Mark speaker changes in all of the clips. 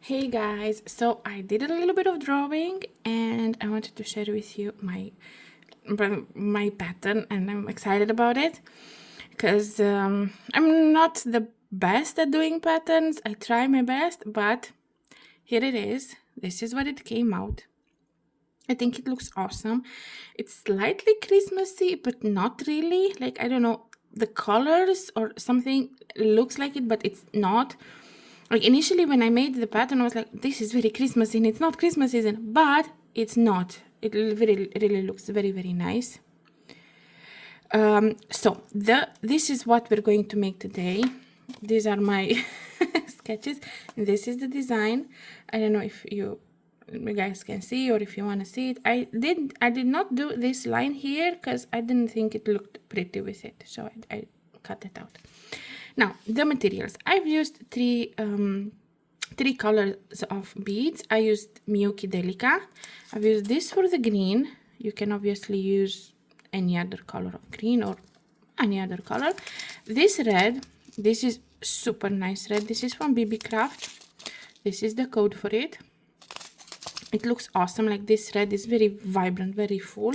Speaker 1: Hey guys, so I did a little bit of drawing and I wanted to share with you my pattern, and I'm excited about it because I'm not the best at doing patterns. I try my best, but here it is. This is what it came out. I think it looks awesome. It's slightly Christmassy, but not really. Like, I don't know, the colors or something looks like it, but it's not. Like, initially when I made the pattern, I was like, this is very Christmassy, and it's not Christmas season, but it's not. It really looks very, very nice. So this is what we're going to make today. These are my sketches. This is the design. I don't know if you guys can see, or if you want to see it. I did not do this line here because I didn't think it looked pretty with it, so I cut it out. Now, the materials. I've used three colors of beads. I used Miyuki Delica. I've used this for the green. You can obviously use any other color of green or any other color. This red, this is super nice red. This is from BB Craft. This is the code for it. It looks awesome. Like, this red is very vibrant, very full.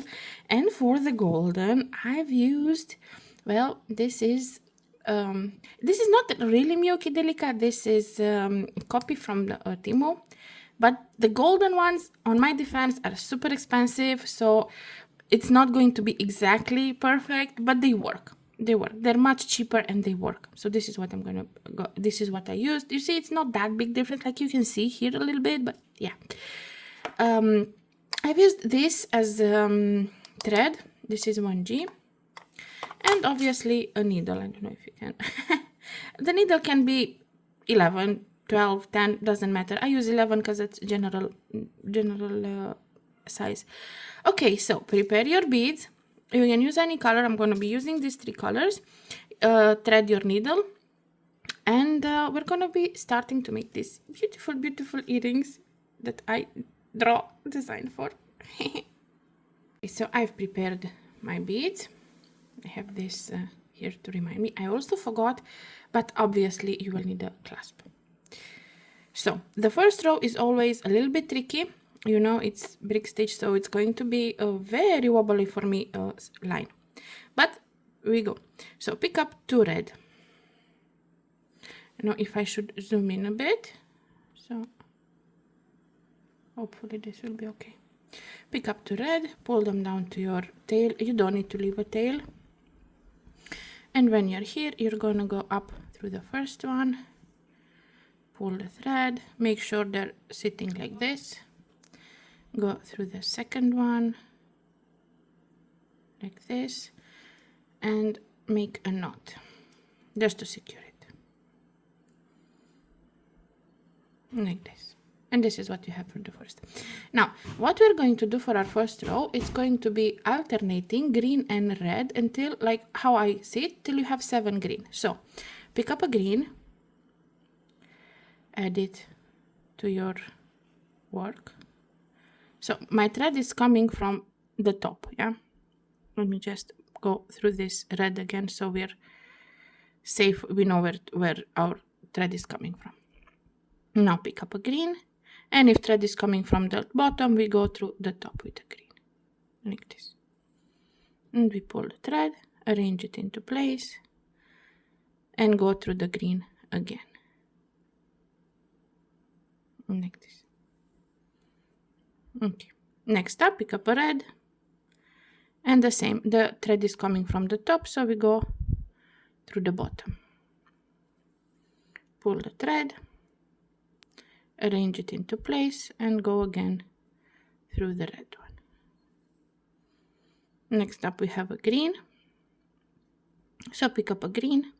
Speaker 1: And for the golden, I've used, well, this is not really Miyuki Delica. This is a copy from the Timo. But the golden ones, on my defense, are super expensive, so it's not going to be exactly perfect, but they work. They work. They're much cheaper and they work. So this is what I'm gonna go. This is what I used. You see, it's not that big difference. Like, you can see here a little bit, but yeah. I've used this as thread. This is 1G. And obviously a needle. I don't know if you can. The needle can be 11, 12, 10, doesn't matter. I use 11 because it's general size. Okay, so prepare your beads. You can use any color. I'm going to be using these three colors. Thread your needle. And we're going to be starting to make these beautiful, beautiful earrings that I design for. So I've prepared my beads. I have this here to remind me. I also forgot, but obviously you will need a clasp. So the first row is always a little bit tricky. You know, it's Brickstitch, so it's going to be a very wobbly for me line. But we go. So pick up 2 red. Now, if I should zoom in a bit. So hopefully this will be okay. Pick up 2 red, pull them down to your tail. You don't need to leave a tail. And when you're here, you're going to go up through the first one, pull the thread, make sure they're sitting like this, go through the second one, like this, and make a knot, just to secure it, like this. And this is what you have for the first. Now, what we're going to do for our first row is going to be alternating green and red until, like how I see it, till you have 7 green. So, pick up a green, add it to your work. So, my thread is coming from the top, yeah? Let me just go through this red again so we're safe, we know where our thread is coming from. Now, pick up a green. And if thread is coming from the bottom, we go through the top with the green, like this. And we pull the thread, arrange it into place, and go through the green again, like this. Okay. Next up, pick up a red, and the same. The thread is coming from the top, so we go through the bottom. Pull the thread, arrange it into place, and go again through the red one. Next up we have a green. So pick up a green.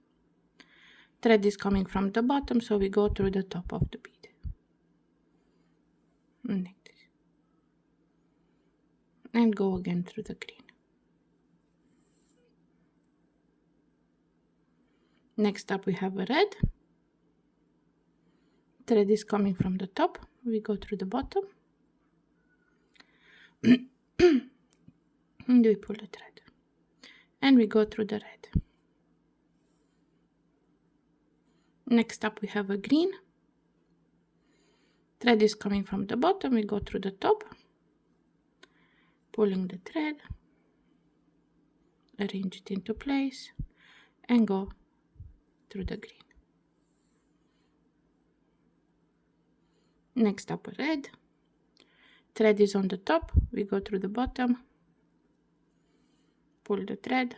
Speaker 1: Thread is coming from the bottom, so we go through the top of the bead. Like this. And go again through the green. Next up we have a red. Thread is coming from the top, we go through the bottom, and we pull the thread, and we go through the red. Next up we have a green, Thread is coming from the bottom, we go through the top, pulling the thread, arrange it into place, and go through the green. Next up, a red. Thread is on the top, we go through the bottom, pull the thread,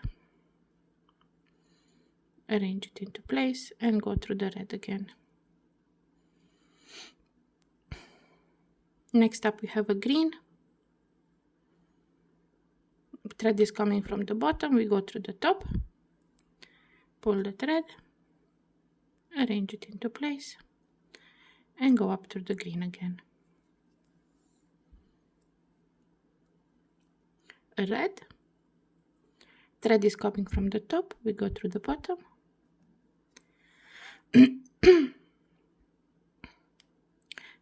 Speaker 1: arrange it into place, and go through the red again. Next up we have a green. Thread is coming from the bottom, we go through the top, pull the thread, arrange it into place, and go up through the green again. A red. Thread is coming from the top, we go through the bottom,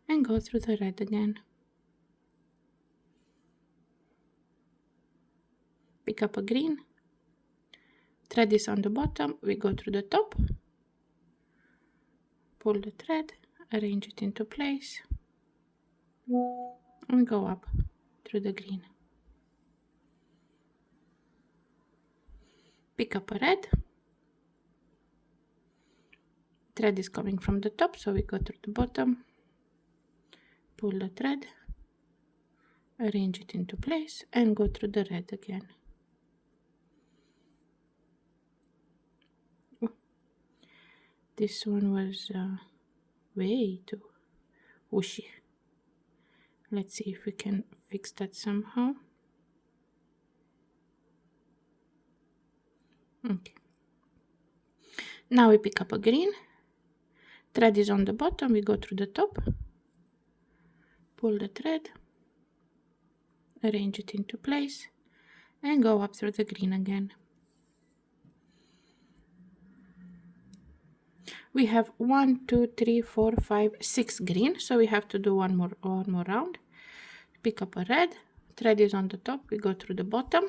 Speaker 1: and go through the red again. Pick up a green. Thread is on the bottom, we go through the top, pull the thread, arrange it into place, and go up through the green. Pick up a red. Thread is coming from the top, so we go through the bottom, pull the thread, arrange it into place, and go through the red again. This one was way too whooshy. Let's see if we can fix that somehow. Okay. Now we pick up a green. Thread is on the bottom, we go through the top, pull the thread, arrange it into place, and go up through the green again. We have 1, 2, 3, 4, 5, 6 green, so we have to do one more round. Pick up a red. Thread is on the top, we go through the bottom,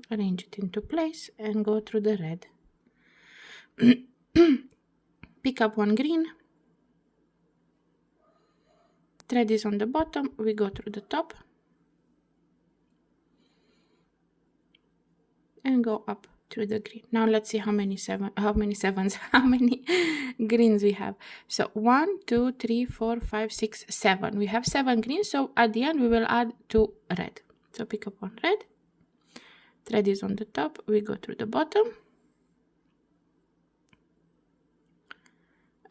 Speaker 1: arrange it into place, and go through the red. Pick up one green. Thread is on the bottom, we go through the top, and go up through the green. Now let's see how many greens we have. So 1, 2, 3, 4, 5, 6, 7. We have 7 greens, so at the end we will add 2 red. So pick up one red. Thread is on the top, we go through the bottom,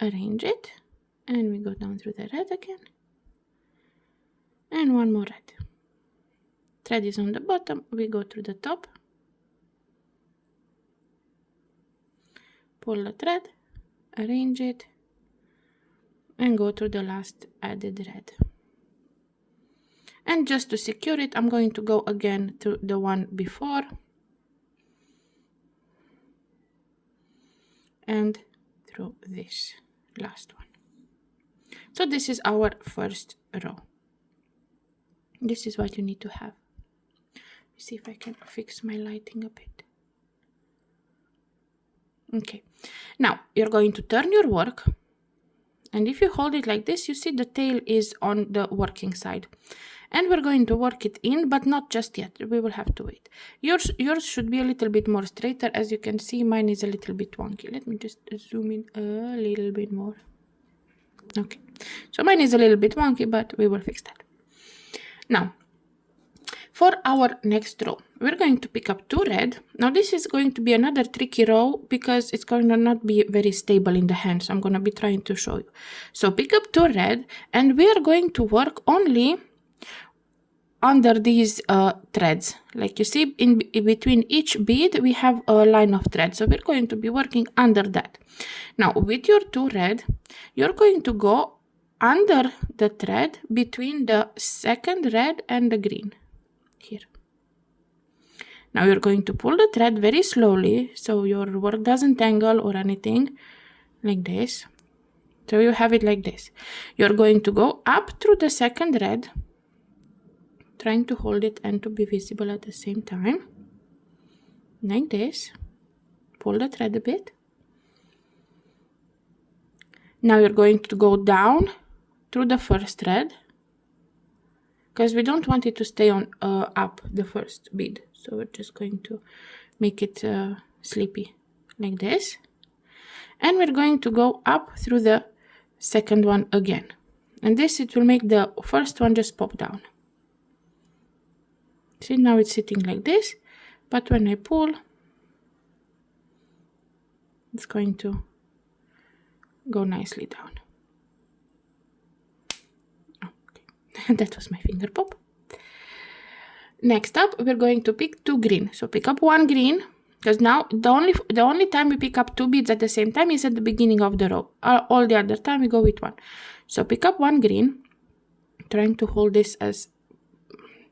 Speaker 1: arrange it, and we go down through the red again, and one more red. Thread is on the bottom, we go through the top, pull the thread, arrange it, and go through the last added red. And just to secure it, I'm going to go again to the one before and through this last one. So this is our first row. This is what you need to have. Let's see if I can fix my lighting a bit. Okay, now you're going to turn your work, and if you hold it like this, you see the tail is on the working side. And we're going to work it in, but not just yet. We will have to wait. Yours should be a little bit more straighter. As you can see, mine is a little bit wonky. Let me just zoom in a little bit more. Okay, so mine is a little bit wonky, but we will fix that. Now, for our next row, we're going to pick up 2 red. Now this is going to be another tricky row because it's going to not be very stable in the hand. So I'm going to be trying to show you. So pick up 2 red, and we are going to work only under these threads. Like you see, in between each bead we have a line of thread, so we're going to be working under that. Now with your 2 red, you're going to go under the thread between the second red and the green here. Now you're going to pull the thread very slowly so your work doesn't tangle or anything, like this. So you have it like this. You're going to go up through the second red, trying to hold it and to be visible at the same time, like this. Pull the thread a bit, Now you're going to go down through the first thread, because we don't want it to stay on up the first bead. So we're just going to make it sleepy like this. And we're going to go up through the second one again. And this, it will make the first one just pop down. See, now it's sitting like this, but when I pull, it's going to go nicely down. Okay, that was my finger pop. Next up, we're going to pick 2 green. So pick up 1 green, because now the only time we pick up 2 beads at the same time is at the beginning of the row. All the other time we go with 1. So pick up 1 green, trying to hold this as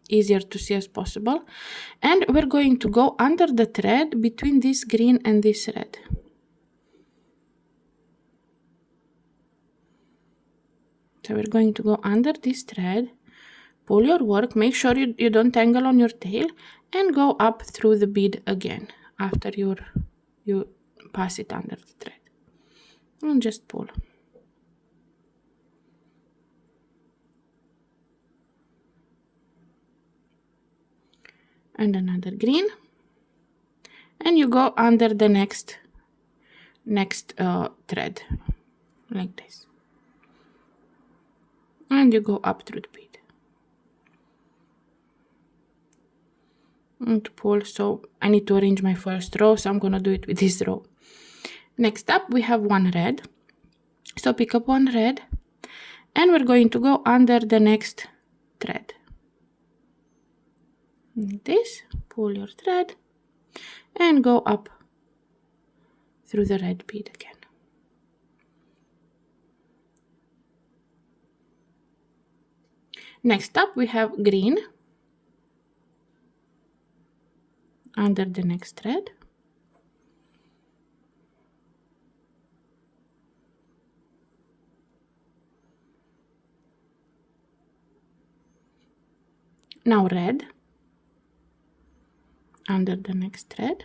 Speaker 1: easier to see as possible, and we're going to go under the thread between this green and this red. So we're going to go under this thread, pull your work, make sure you don't tangle on your tail, and go up through the bead again after you pass it under the thread. And just pull. And another green. And you go under the next thread, like this. And you go up through the bead. And pull, so I need to arrange my first row, so I'm gonna do it with this row. Next up, we have 1 red. So pick up 1 red, and we're going to go under the next thread. Like this, pull your thread, and go up through the red bead again. Next up, we have green under the next thread. Now red under the next thread.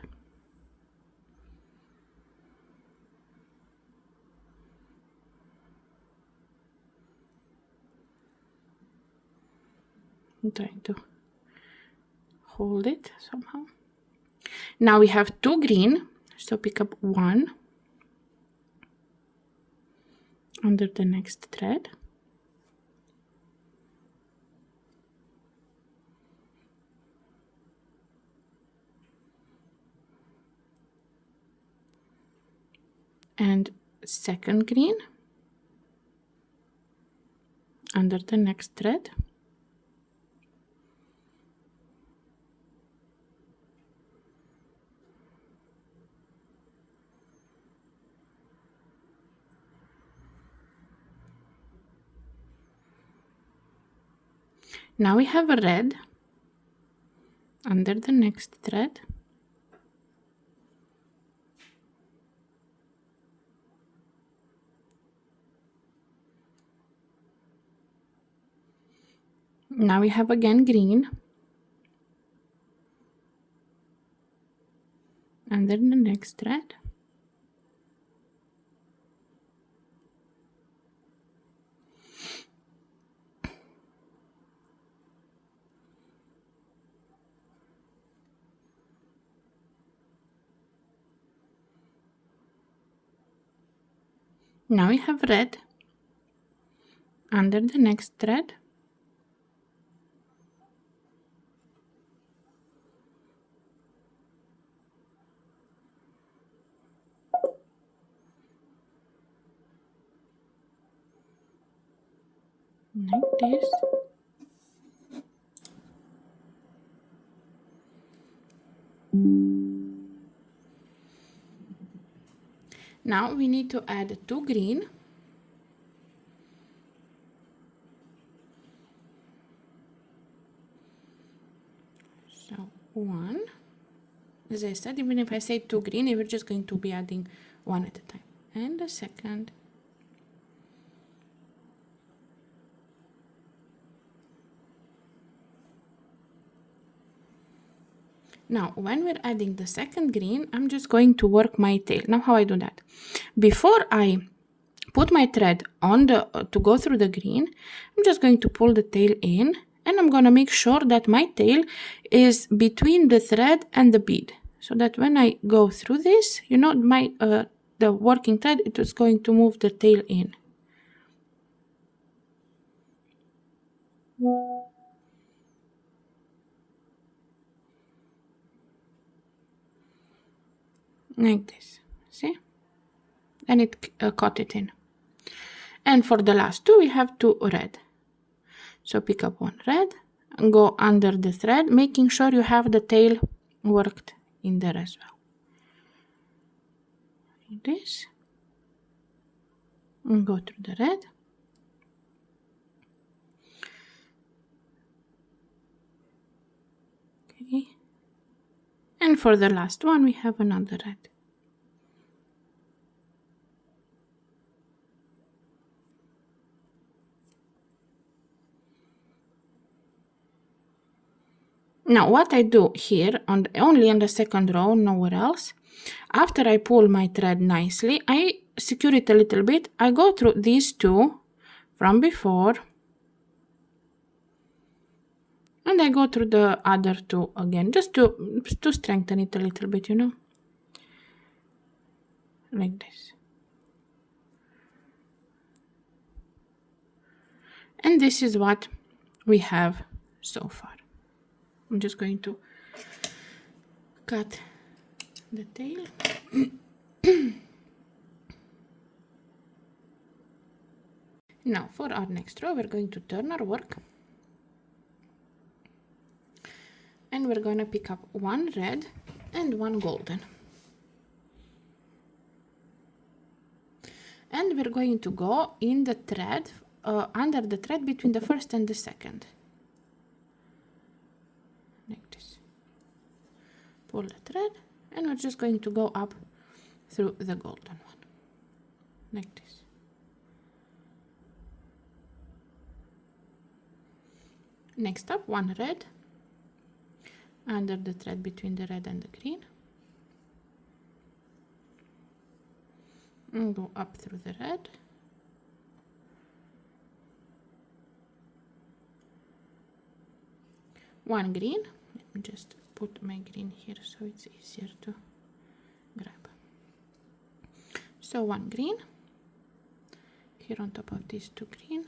Speaker 1: I'm trying to hold it somehow. Now we have 2 green, so pick up 1 under the next thread. And second green under the next thread. Now we have a red under the next thread. Now we have again green under the next thread. Now we have red under the next thread. Like this. Now we need to add 2 green. So 1. As I said, even if I say 2 green, we're just going to be adding 1 at a time. And a second. Now, when we're adding the second green, I'm just going to work my tail. Now, how I do that? Before I put my thread on the to go through the green, I'm just going to pull the tail in, and I'm going to make sure that my tail is between the thread and the bead, so that when I go through this, you know, my the working thread, it is going to move the tail in. Like this, see? And it caught it in. And for the last two, we have two red. So pick up one red and go under the thread, making sure you have the tail worked in there as well. Like this. And go through the red. Okay. And for the last one, we have another red. Now what I do here, only on the second row, nowhere else, after I pull my thread nicely, I secure it a little bit. I go through these two from before, and I go through the other two again, just to strengthen it a little bit, you know, like this. And this is what we have so far. I'm just going to cut the tail. Now for our next row, we're going to turn our work, and we're going to pick up one red and one golden. And we're going to go in the thread, under the thread between the first and the second. Like this. Pull the thread, and we're just going to go up through the golden one. Like this. Next up, one red under the thread between the red and the green. And go up through the red. One green. Let me just put my green here so it's easier to grab. So one green here on top of these two green.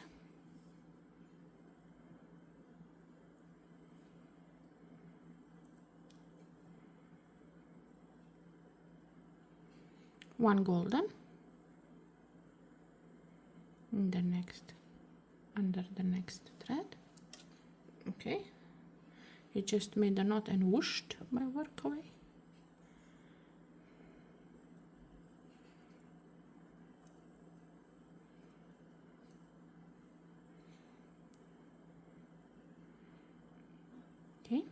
Speaker 1: One golden. In the next, under the next thread. Okay, it just made a knot and whooshed my work away. Okay,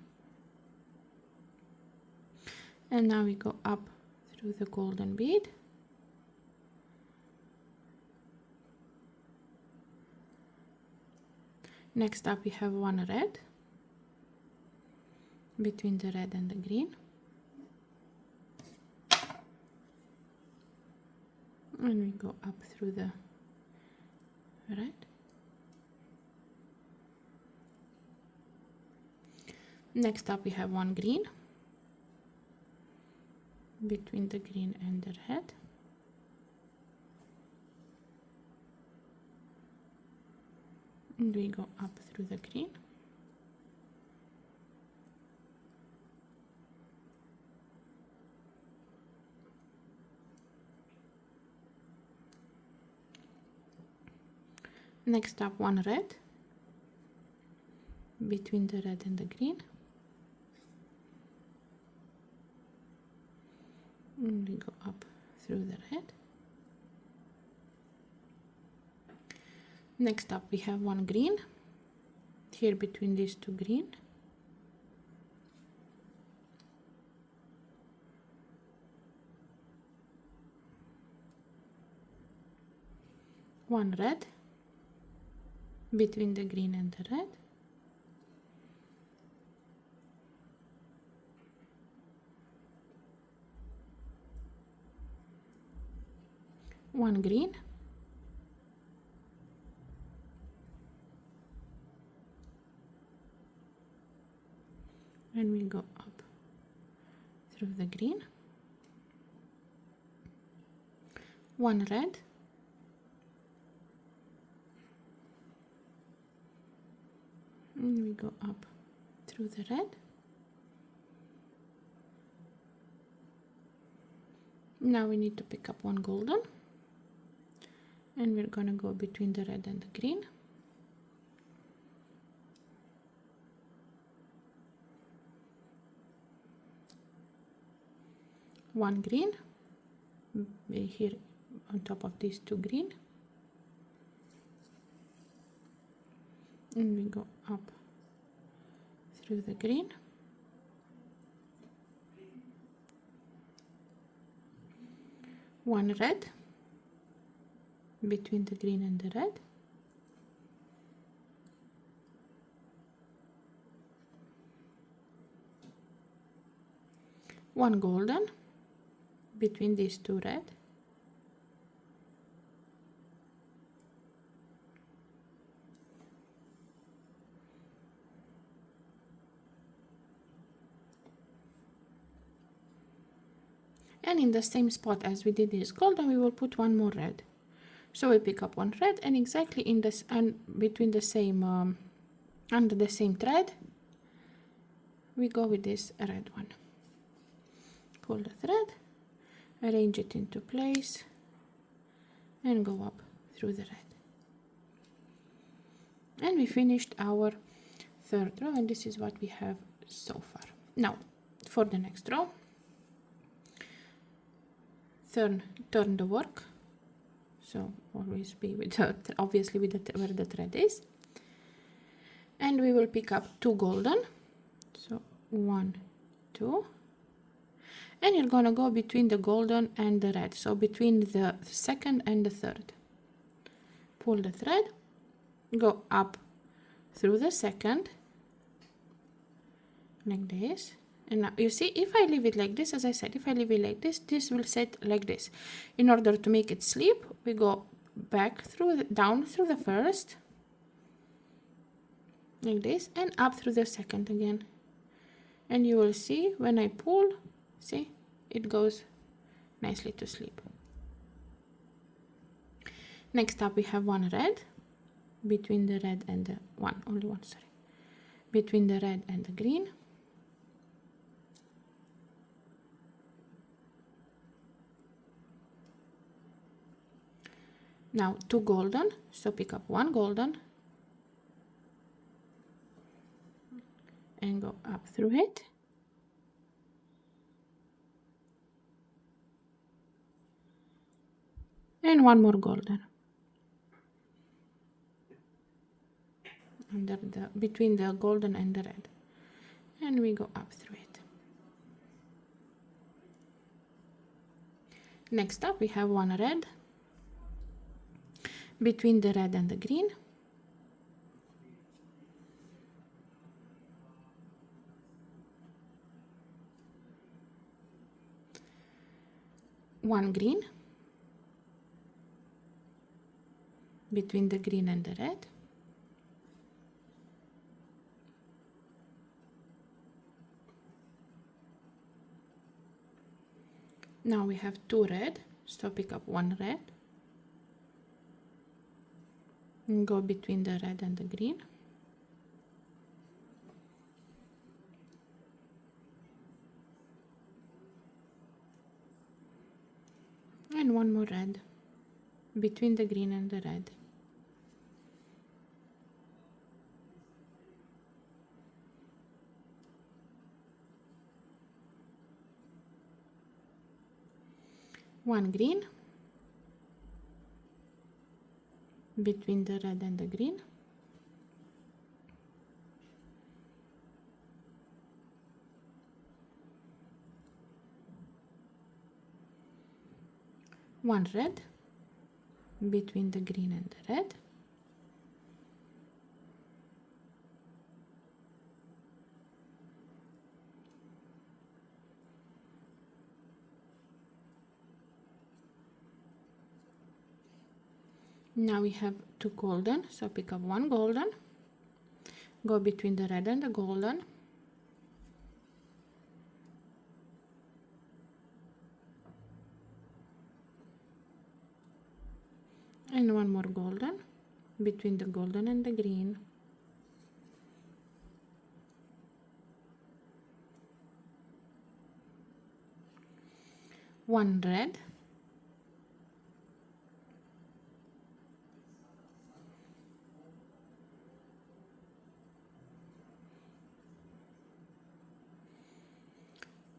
Speaker 1: and now we go up through the golden bead. Next up we have one red between the red and the green, and we go up through the red. Next up we have one green between the green and the red. And we go up through the green. Next up one red between the red and the green. And we go up through the red. Next up we have one green here between these two green. One red between the green and the red. One green and we go up through the green, one red, and we go up through the red. Now we need to pick up one golden, and we're gonna go between the red and the green. One green, here on top of these two green, and we go up through the green, one red, between the green and the red, one golden, between these two red, and in the same spot as we did this golden, we will put one more red. So we pick up one red, and exactly in this and between the same under the same thread, we go with this red one. Pull the thread, arrange it into place, and go up through the red. And we finished our third row, and this is what we have so far. Now for the next row, turn the work, so always be with the, obviously with the, where the thread is, and we will pick up two golden, so 1, 2, and you're gonna go between the golden and the red, so between the second and the third. Pull the thread, go up through the second, like this. And now you see, if I leave it like this, as I said, if I leave it like this, this will set like this. In order to make it sleep, we go back through down through the first, like this, and up through the second again. And you will see when I pull, see, it goes nicely to sleep. Next up we have one red, between the red and the only one, sorry, between the red and the green. Now two golden, so pick up one golden and go up through it. And one more golden under the between the golden and the red, and we go up through it. Next up we have one red, between the red and the green, one green, between the green and the red, now we have two red, so pick up one red and go between the red and the green, and one more red between the green and the red. One green between the red and the green, one red between the green and the red, now we have two golden, so pick up one golden, go between the red and the golden, and one more golden between the golden and the green. One red,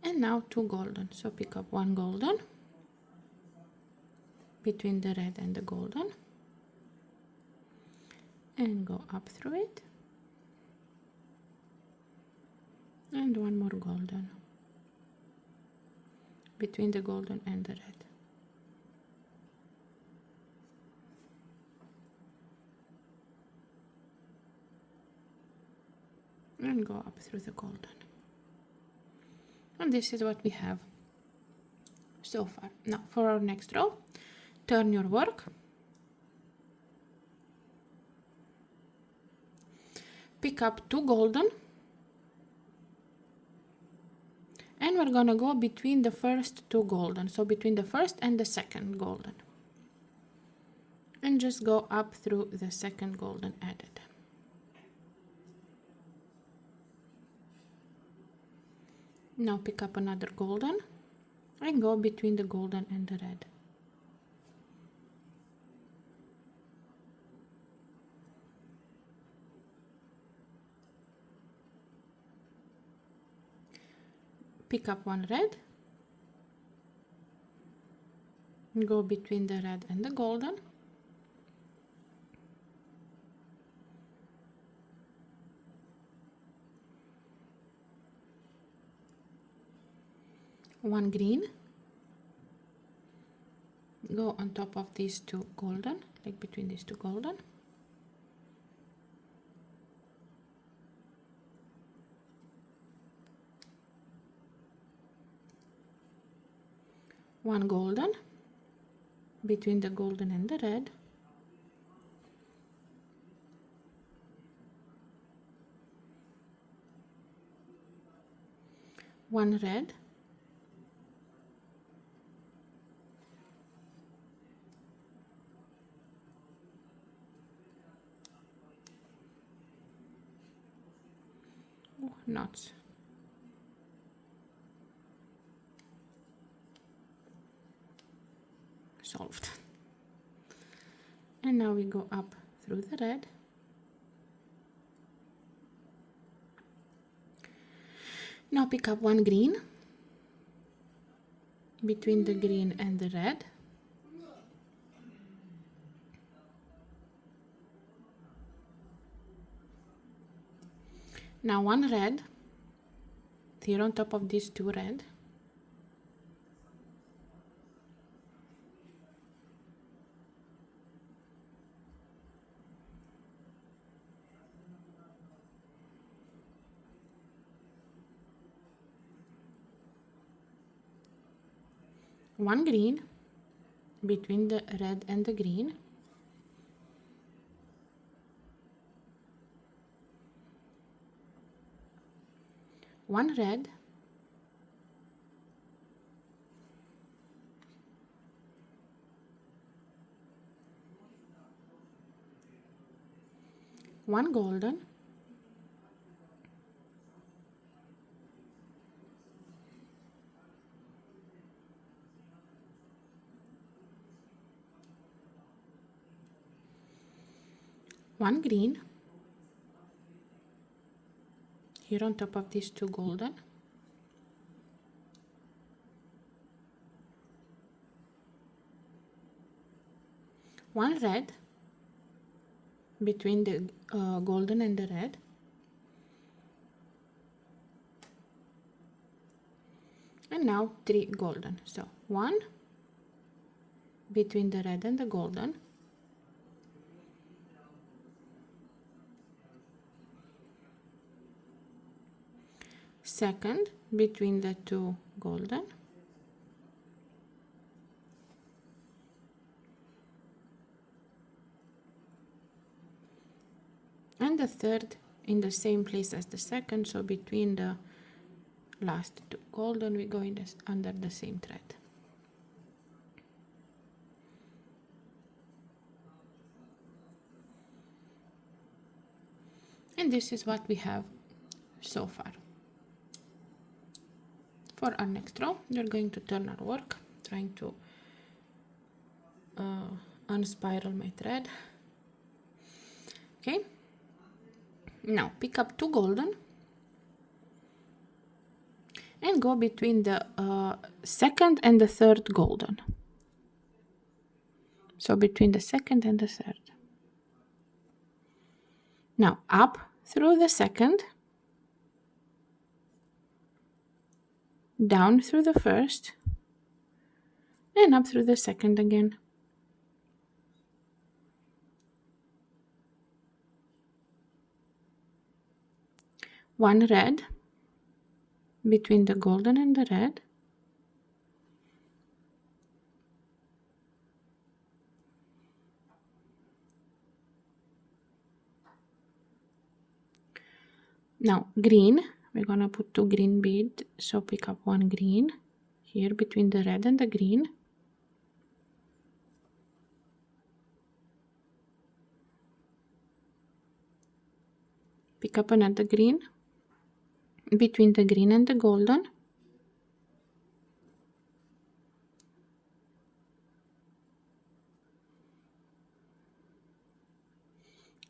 Speaker 1: and now two golden. So pick up one golden between the red and the golden and go up through it, and one more golden between the golden and the red. And go up through the golden. And this is what we have so far. Now for our next row, turn your work. Pick up two golden. And we're gonna go between the first two golden. So between the first and the second golden. And just go up through the second golden added. Now pick up another golden and go between the golden and the red. Pick up one red, go between the red and the golden, one green, go on top of these two golden, like between these two golden, one golden between the golden and the red, one red, oh, knots, solved. And now we go up through the red, now pick up one green between the green and the red, now one red here on top of these two red, one green between the red and the green, one red, one golden, one green here on top of these two golden, one red between the golden and the red, and now three golden. So one between the red and the golden, second between the two golden, and the third in the same place as the second, so between the last two golden we go in this under the same thread. And this is what we have so far. For our next row, we're going to turn our work, trying to unspiral my thread. Okay, now pick up 2 golden and go between the second and the third golden. So between the second and the third. Now up through the second, down through the first, and up through the second again. One red between the golden and the red. Now green, we're gonna put 2 green beads, so pick up 1 green here between the red and the green. Pick up another green between the green and the golden.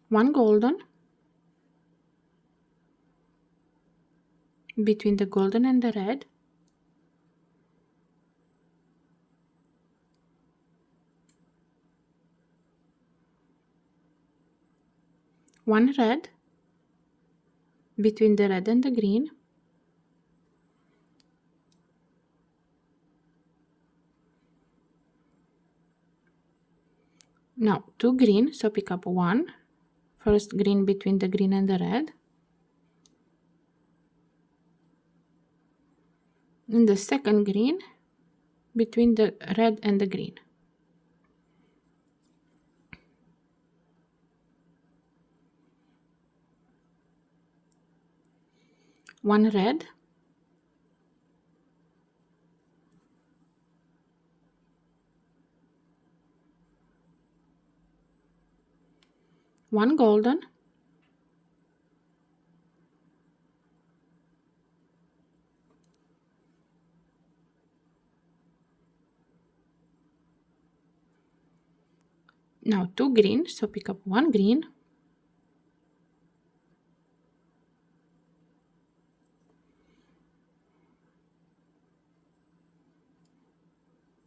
Speaker 1: One golden between the golden and the red. One red between the red and the green. Now 2 green, so pick up 1. First green between the green and the red. And the second green between the red and the green. One red. One golden. Now 2 green, so pick up 1 green.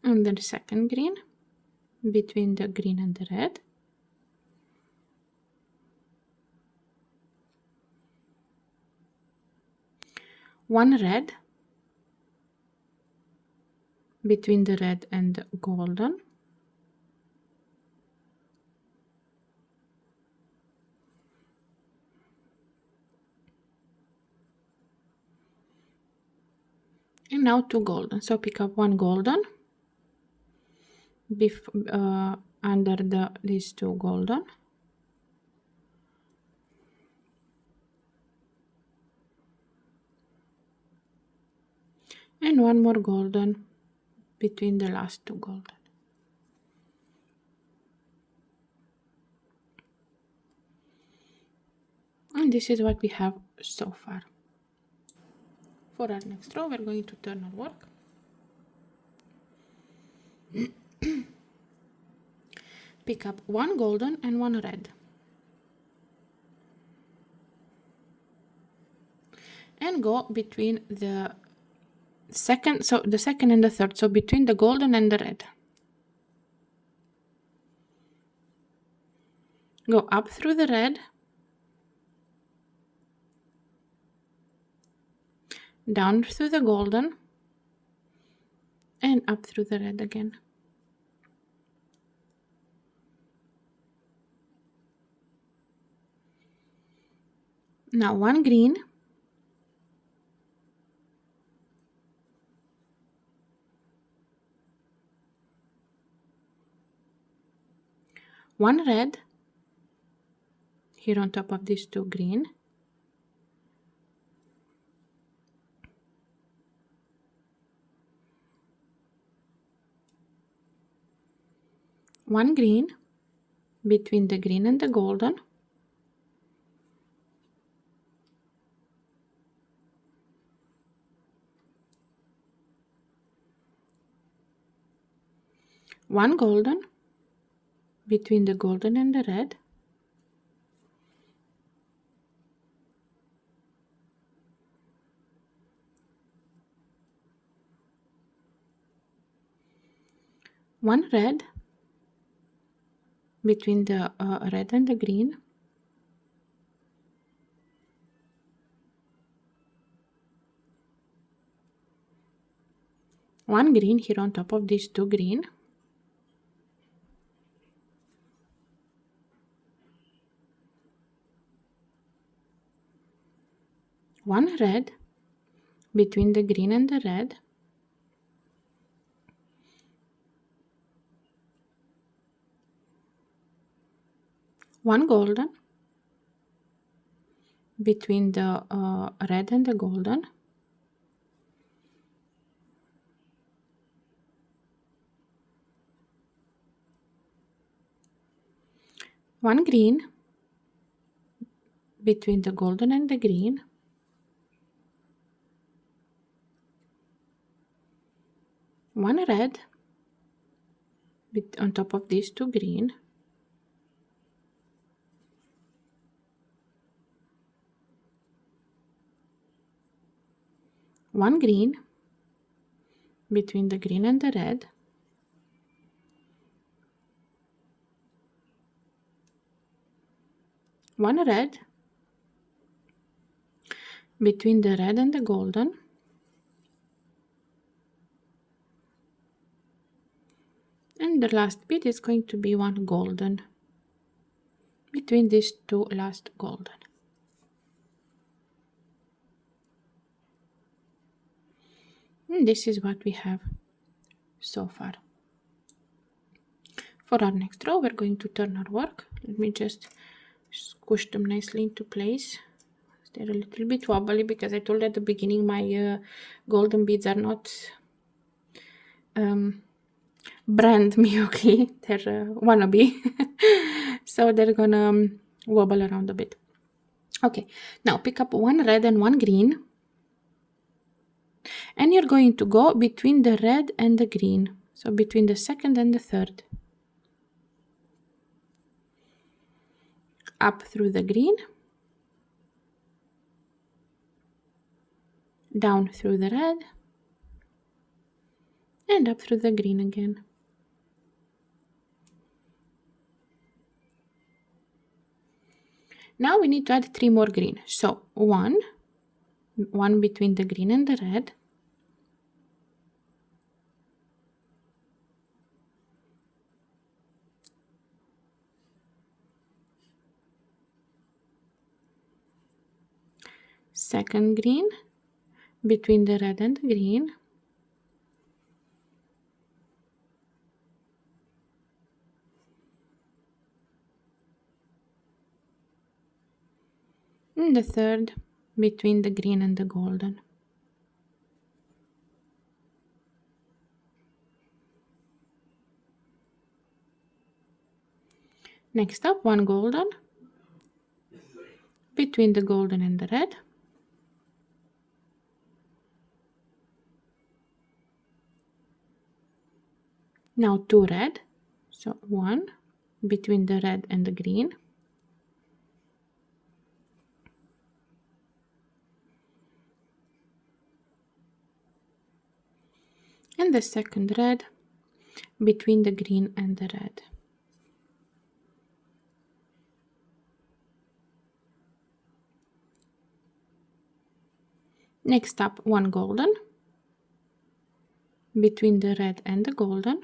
Speaker 1: And then the second green between the green and the red. One red between the red and the golden. And now 2 golden, so pick up 1 golden under these 2 golden. And 1 more golden between the last 2 golden. And this is what we have so far. For our next row, we're going to turn our work. Pick up 1 golden and 1 red. And go between the second, so the second and the third, so between the golden and the red. Go up through the red, down through the golden, and up through the red again. Now 1 green, one red here on top of these 2 green, one green between the green and the golden, one golden between the golden and the red, one red between the red and the green, one green here on top of these two green, one red between the green and the red, one golden between the red and the golden, one green between the golden and the green, one red on top of these two green, one green between the green and the red, one red between the red and the golden, and the last bit is going to be one golden between these two last golden. And this is what we have so far. For our next row, we're going to turn our work. Let me just squish them nicely into place. They're a little bit wobbly because I told at the beginning my golden beads are not brand miyuki, they're wannabe. So they're gonna wobble around a bit. Okay, now pick up one red and one green, and you're going to go between the red and the green, so between the second and the third, up through the green, down through the red, and up through the green again. Now we need to add 3 more green, so one between the green and the red, second green between the red and the green, and the third between the green and the golden. Next up, one golden between the golden and the red, now 2 red, so one between the red and the green, and the second red between the green and the red. Next up, one golden between the red and the golden,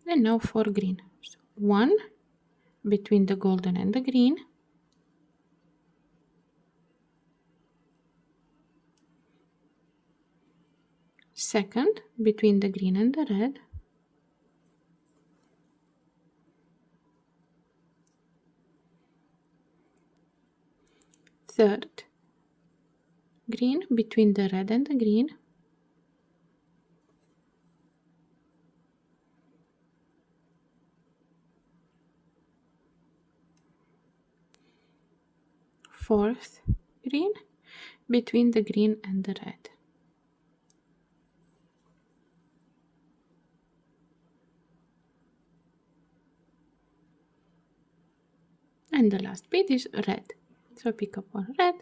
Speaker 1: and now 4 green, so one between the golden and the green, second between the green and the red, third green between the red and the green, fourth green between the green and the red. And the last bead is red. So pick up one red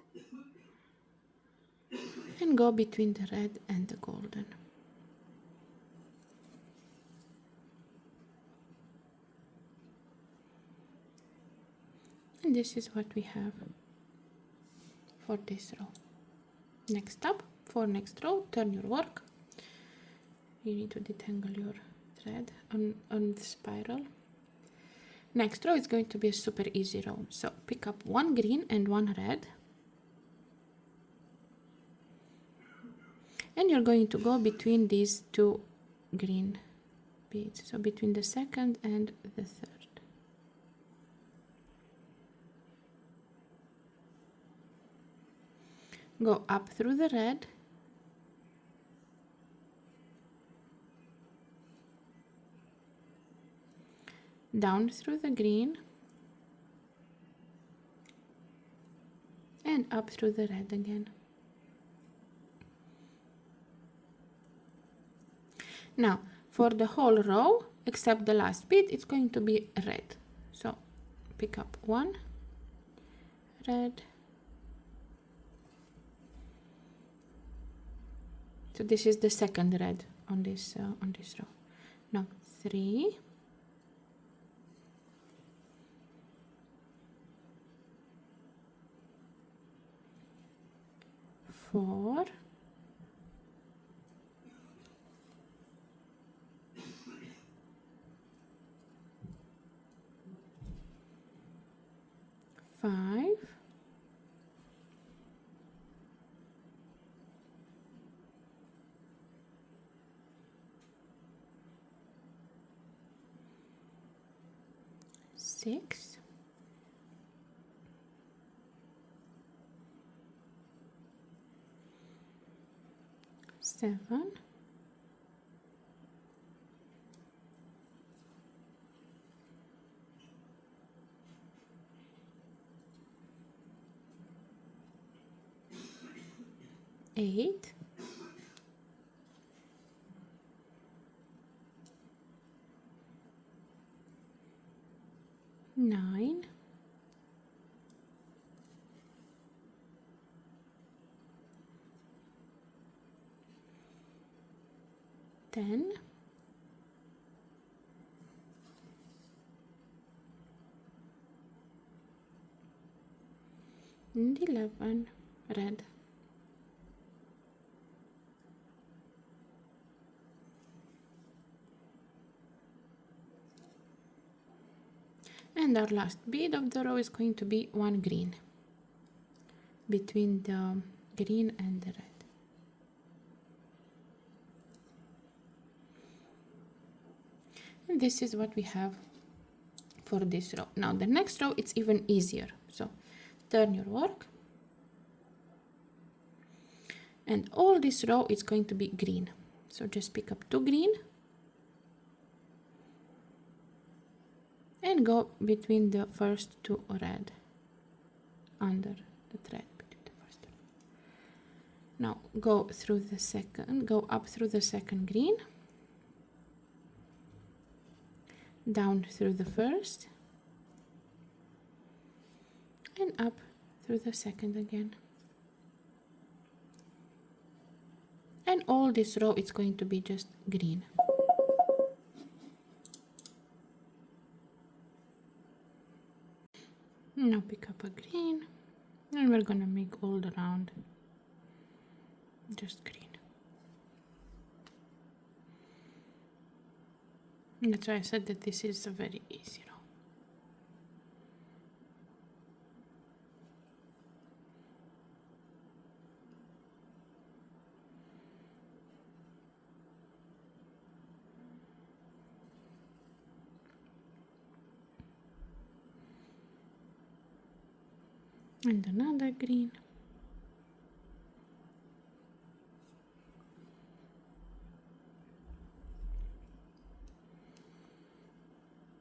Speaker 1: and go between the red and the golden. And this is what we have for this row. Next up, for next row, turn your work. You need to detangle your thread on the spiral. Next row is going to be a super easy row. So pick up one green and one red. And you're going to go between these two green beads. So between the second and the third. Go up through the red. Down through the green. And up through the red again. Now, for the whole row, except the last bead, it's going to be red. So, pick up one red. So this is the second red on this row. Now 3, 4, 5, 6, 7, 8, 9, 10, and 11 red. And our last bead of the row is going to be one green between the green and the red. And this is what we have for this row. Now the next row, it's even easier. So turn your work. And all this row is going to be green. So just pick up 2 green. And go between the first 2 red. Under the thread between the first 2. Now go through the second, go up through the second green. Down through the first. And up through the second again. And all this row is going to be just green. Now pick up a green, and we're gonna make all around just green. And that's why I said that this is a very easy row. And another green.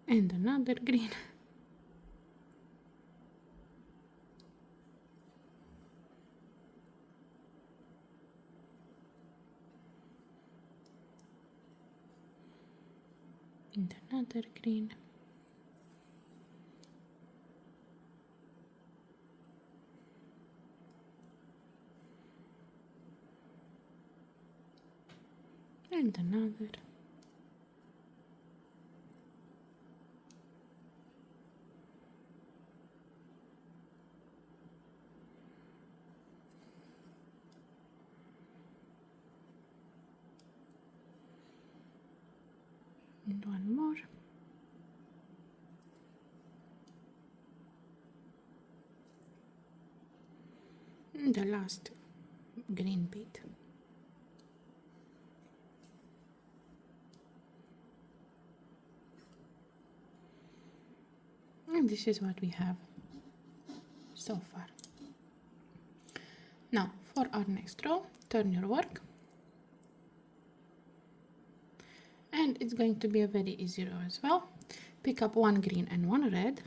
Speaker 1: And another green. and another green. And another. And one more. And the last green bead. And this is what we have so far. Now for our next row, turn your work. And it's going to be a very easy row as well. Pick up one green and one red.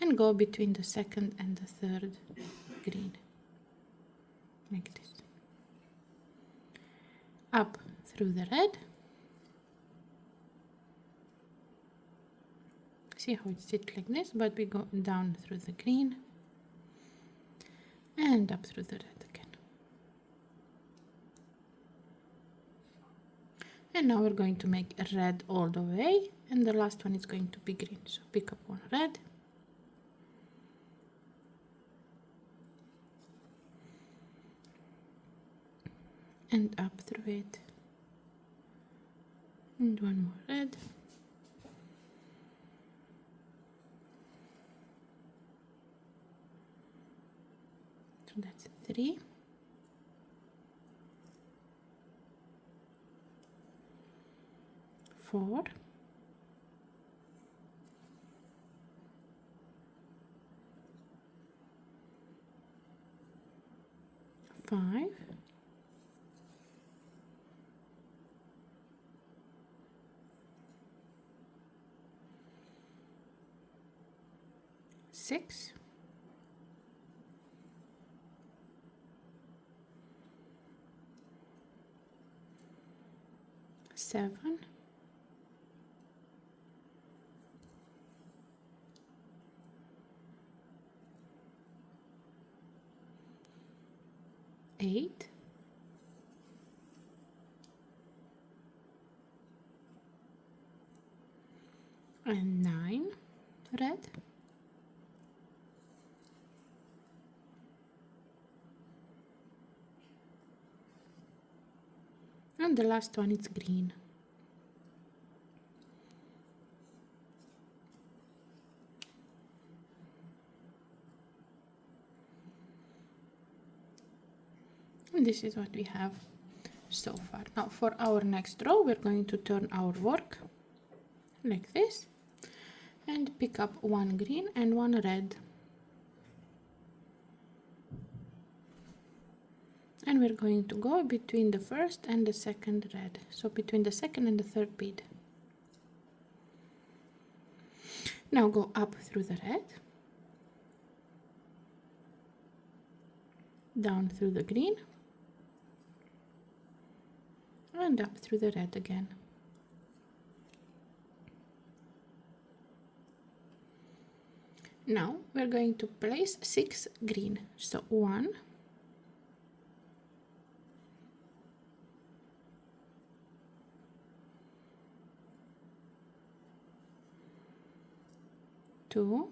Speaker 1: And go between the second and the third green. Like this. Up through the red. See how it sits like this, but we go down through the green. And up through the red again. And now we're going to make a red all the way, and the last one is going to be green. So pick up one red. And up through it. And one more red. So that's 3. 4. 5. 6. 7. 8. 9 red. And the last one is green. And this is what we have so far. Now for our next row, we're going to turn our work like this and pick up one green and one red. And we're going to go between the first and the second red. So between the second and the third bead. Now go up through the red. Down through the green. And up through the red again. Now we're going to place 6 green. So 1, 2,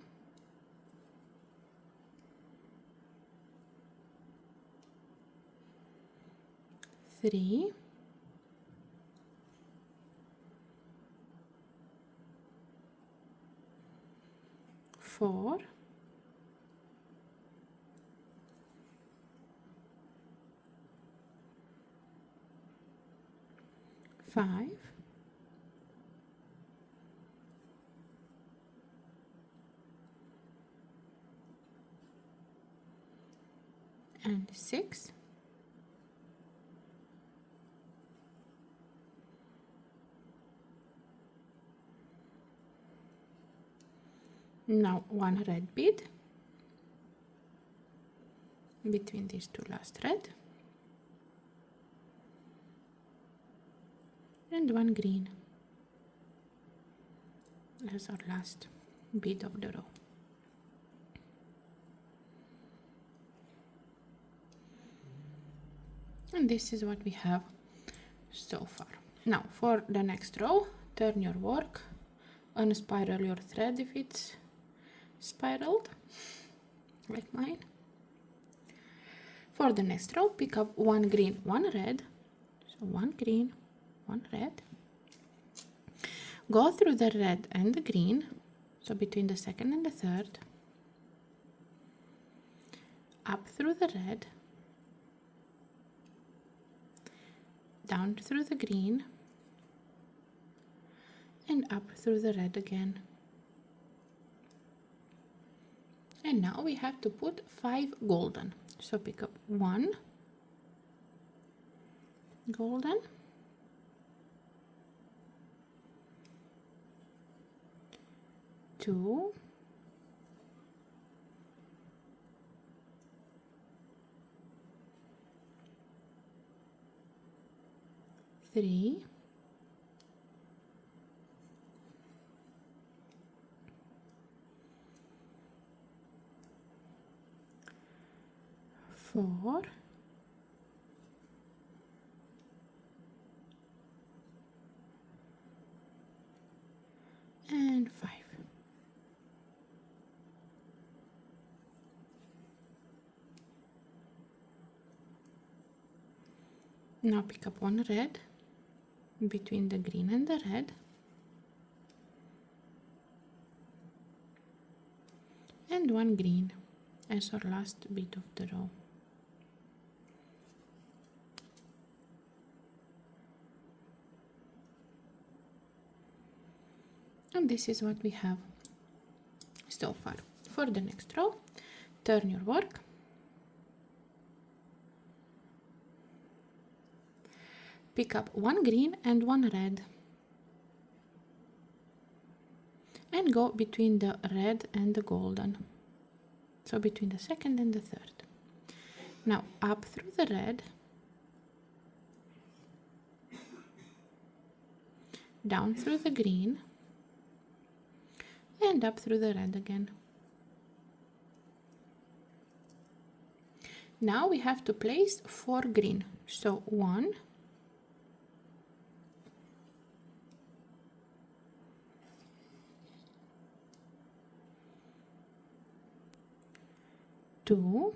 Speaker 1: 3, 4, 5, 6. Now one red bead between these two last red, and one green as our last bead of the row. And this is what we have so far. Now for the next row, turn your work, unspiral your thread if it's spiraled like mine. For the next row, pick up one green, one red, so one green, one red, go through the red and the green, so between the second and the third, up through the red, down through the green, and up through the red again. And now we have to put 5 golden. So pick up 1 golden, 2, 3, 4, and 5. Now pick up one red between the green and the red, and one green as our last bit of the row. And this is what we have so far. For the next row, turn your work, pick up one green and one red, and go between the red and the golden, so between the second and the third. Now up through the red, down through the green, and up through the red again. Now we have to place 4 green, so 1, 2,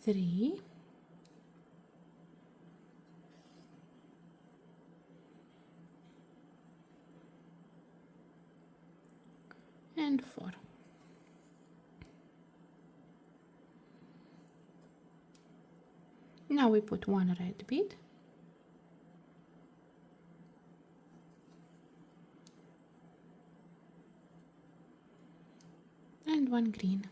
Speaker 1: 3, and 4. Now we put one red bead, and one green.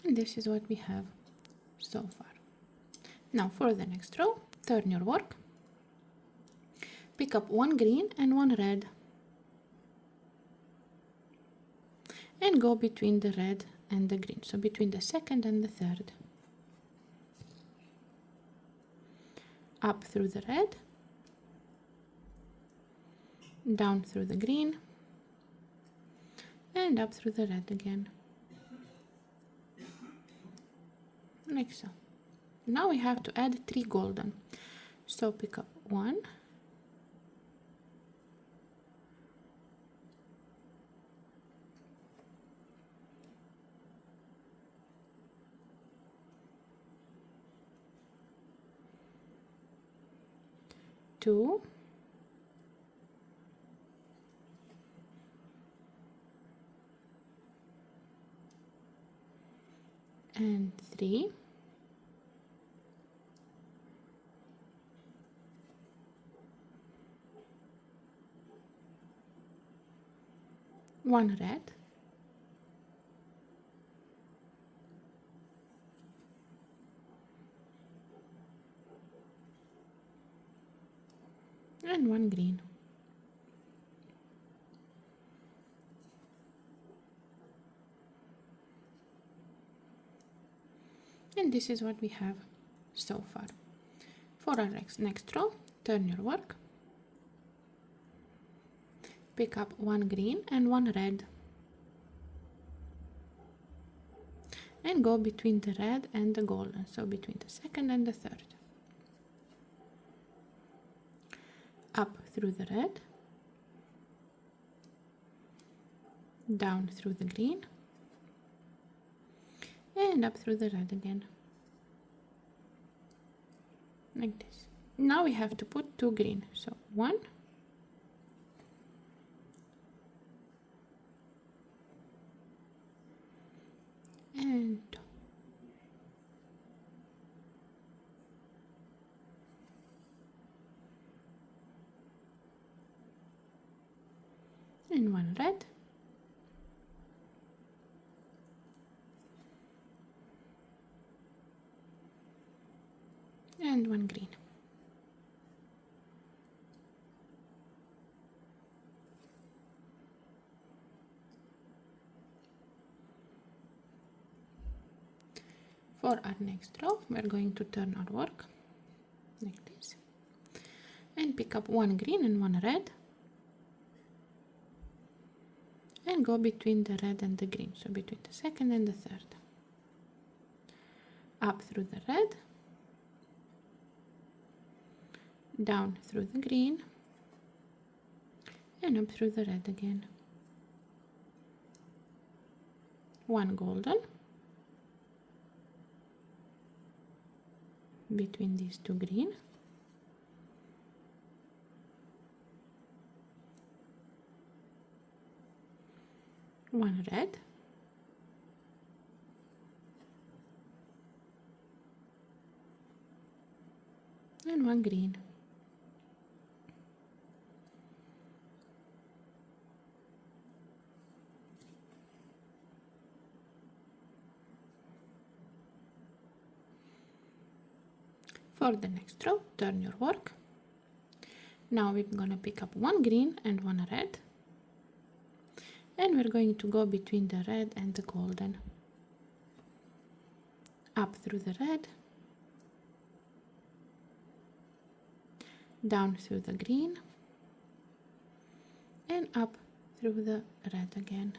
Speaker 1: And this is what we have so far. Now for the next row, turn your work, pick up one green and one red, and go between the red and the green, so between the second and the third. Up through the red, down through the green, and up through the red again, like so. Now we have to add 3 golden, so pick up 1, 2, and 3, one red, one green. And this is what we have so far. For our next row, turn your work, pick up one green and one red, and go between the red and the golden, so between the second and the third. Up through the red, down through the green, and up through the red again, like this. Now we have to put two green, so one and two. And one red, and one green. For our next row, we're going to turn our work like this and pick up one green and one red and go between the red and the green, so between the second and the third. Up through the red, down through the green, and up through the red again. One golden between these two green, one red, and one green. For the next row, turn your work. Now we're going to pick up one green and one red, and we're going to go between the red and the golden. Up through the red, down through the green, and up through the red again.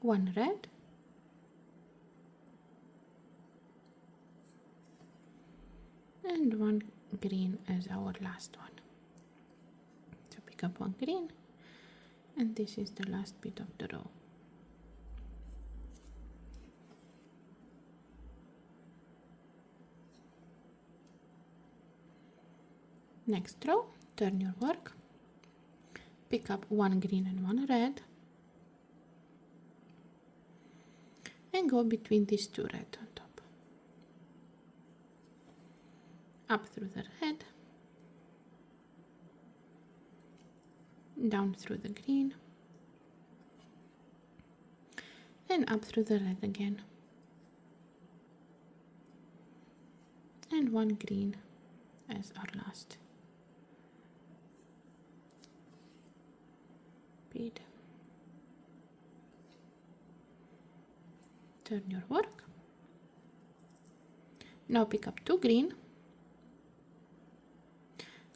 Speaker 1: One red, and one green as our last one. So pick up one green, and this is the last bit of the row. Next row, turn your work, pick up one green and one red, and go between these two red on top. Up through the red, down through the green, and up through the red again. And one green as our last bead. Turn your work. Now pick up two green,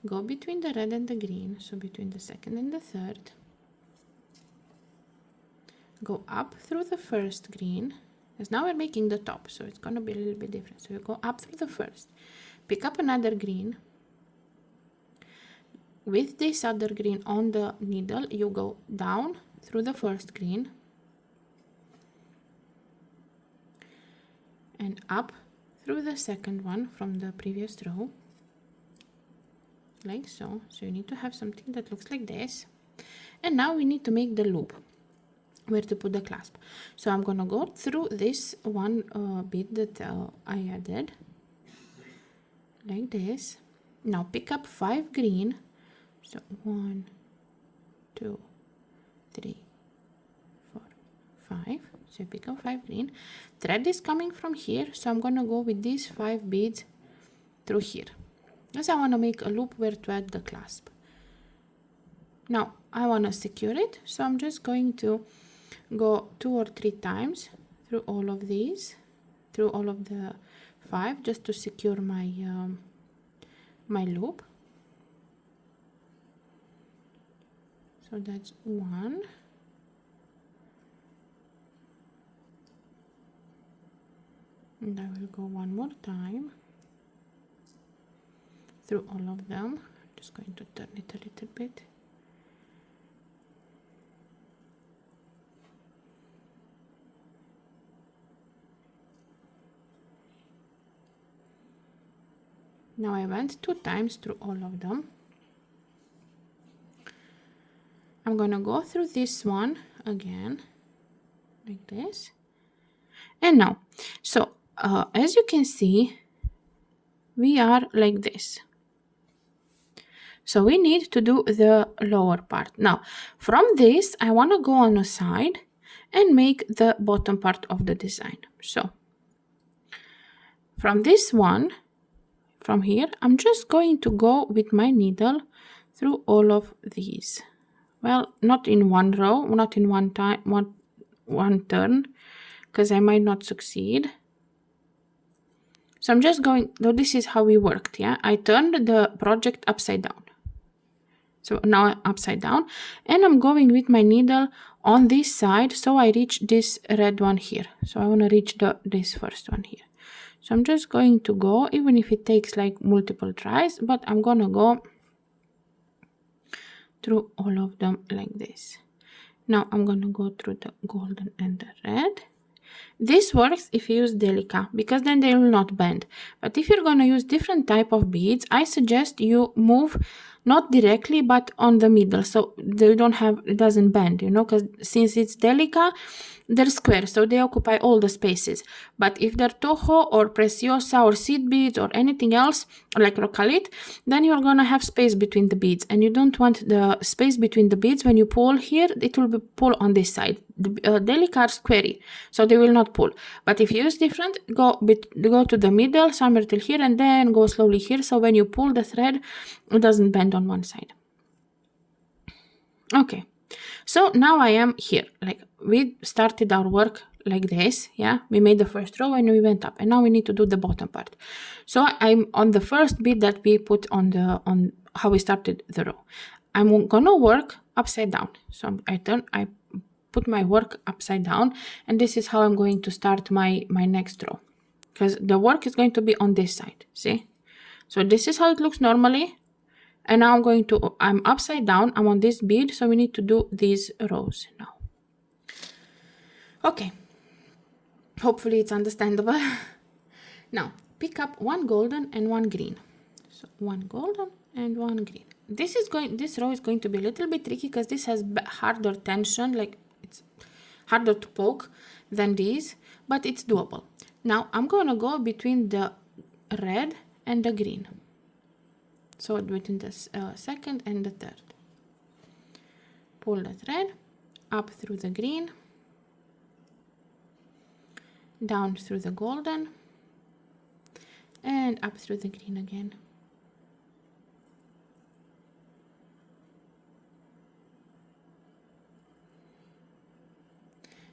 Speaker 1: go between the red and the green, so between the second and the third. Go up through the first green, because now we're making the top, so it's going to be a little bit different. So you go up through the first, pick up another green. With this other green on the needle, you go down through the first green and up through the second one from the previous row, like so. So you need to have something that looks like this. And now we need to make the loop where to put the clasp. So I'm gonna go through this one bead that I added, like this. Now pick up 5 green. So 1, 2, 3, 4, 5. So pick up 5 green. Thread is coming from here, so I'm gonna go with these 5 beads through here. Because I want to make a loop where to add the clasp. Now I want to secure it, so I'm just going to go 2 or 3 times through all of these, through all of the 5, just to secure my my loop. So that's 1. And I will go one more time through all of them. I'm just going to turn it a little bit. Now I went 2 times through all of them. I'm gonna go through this one again, like this. And now, so as you can see, we are like this. So we need to do the lower part. Now, from this, I want to go on a side and make the bottom part of the design. So from this one, from here, I'm just going to go with my needle through all of these. Well, not in one row, not in one time, one turn, because I might not succeed. So I'm just going, though this is how we worked, yeah? I turned the project upside down. So now upside down, and I'm going with my needle on this side, so I reach this red one here. So I want to reach this first one here. So I'm just going to go, even if it takes like multiple tries, but I'm gonna go through all of them like this. Now I'm gonna go through the golden and the red. This works if you use Delica, because then they will not bend. But if you're gonna use different type of beads, I suggest you move not directly but on the middle, so they don't have, it doesn't bend, you know, because since it's Delica, they're square, so they occupy all the spaces. But if they're Toho or Preciosa or seed beads or anything else, like Rocalit, then you're gonna have space between the beads, and you don't want the space between the beads. When you pull here, it will be pull on this side. The Delica are squarey, so they will not pull. But if you use different, go to the middle, somewhere till here, and then go slowly here, so when you pull the thread, it doesn't bend on one side. Okay, so now I am here. Like, we started our work like this, yeah? We made the first row and we went up, and now we need to do the bottom part. So I'm on the first bead that we put on how we started the row. I'm gonna work upside down. So I put my work upside down, and this is how I'm going to start my next row, because the work is going to be on this side, see? So this is how it looks normally. And now I'm upside down, I'm on this bead, so we need to do these rows now. Okay, hopefully it's understandable. Now, pick up one golden and one green. So one golden and one green. This row is going to be a little bit tricky because this has harder tension, like it's harder to poke than these, but it's doable. Now I'm gonna go between the red and the green. So between the second and the third. Pull the thread up through the green, down through the golden, and up through the green again.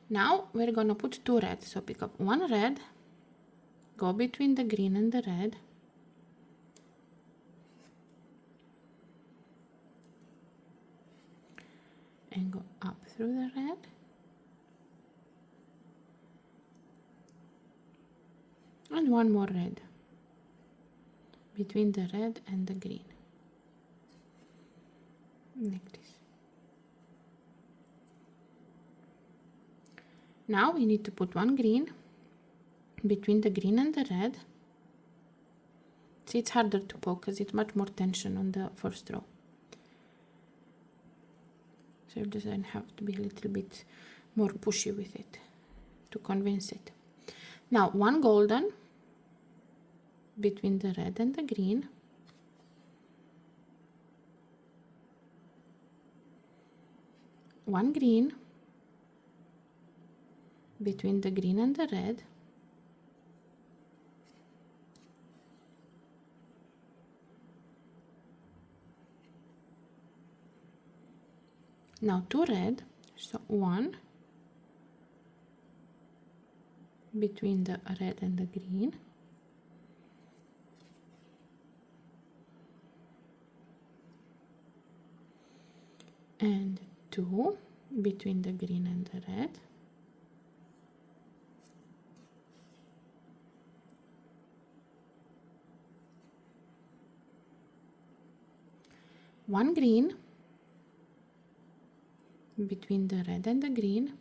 Speaker 1: Now we're gonna put 2 red. So pick up 1 red, go between the green and the red, and go up through the red, and 1 more red between the red and the green, like this. Now we need to put 1 green between the green and the red. See, it's harder to poke because it's much more tension on the first row. So you just have to be a little bit more pushy with it to convince it. Now 1 golden between the red and the green. One green between the green and the red. Now 2 red, so 1 between the red and the green, and 2 between the green and the red, one green between the red and the green,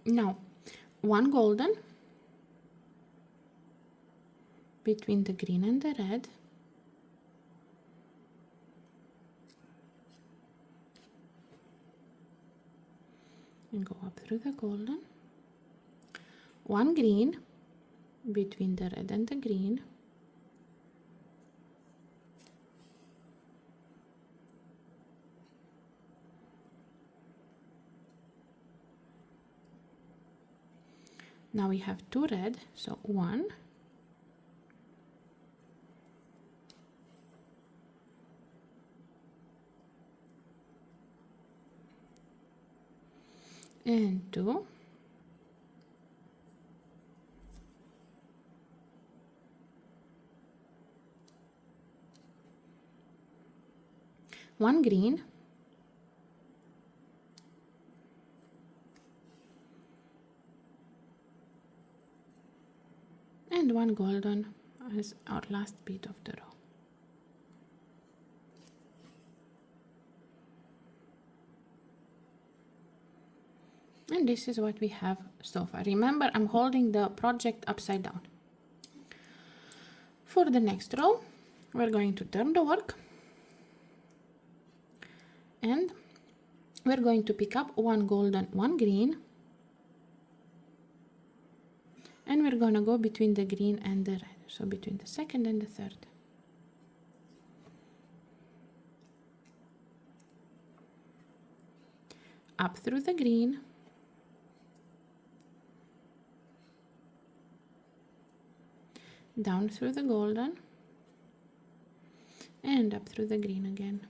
Speaker 1: now one golden between the green and the red, and go up through the golden, one green between the red and the green, now we have 2 red, so 1 and 2, one green, and one golden as our last bead of the row. And this is what we have so far. Remember, I'm holding the project upside down. For the next row, we're going to turn the work, and we're going to pick up one golden, one green, and we're going to go between the green and the red, so between the second and the third. Up through the green, down through the golden, and up through the green again.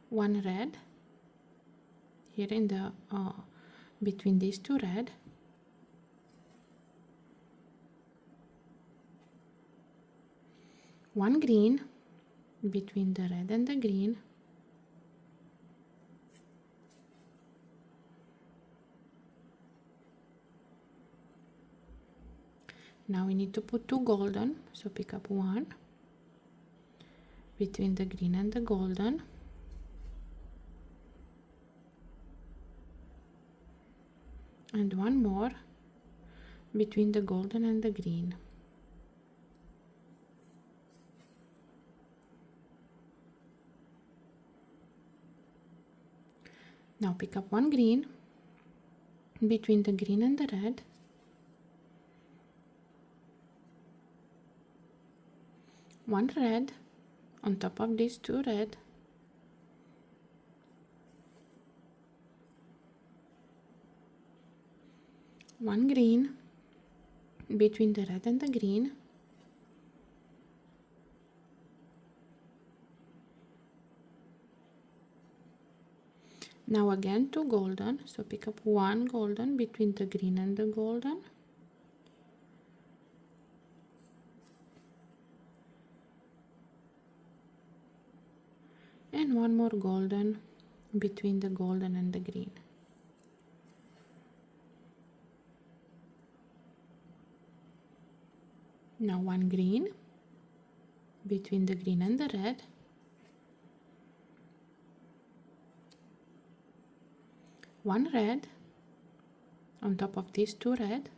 Speaker 1: One red here in the between these 2 red, one green between the red and the green, now we need to put 2 golden, so pick up 1 between the green and the golden, and one more between the golden and the green. Now pick up one green between the green and the red, one red on top of these 2 red, one green between the red and the green, now again 2 golden, so pick up one golden between the green and the golden, and one more golden between the golden and the green. Now one green between the green and the red, one red on top of these 2 red,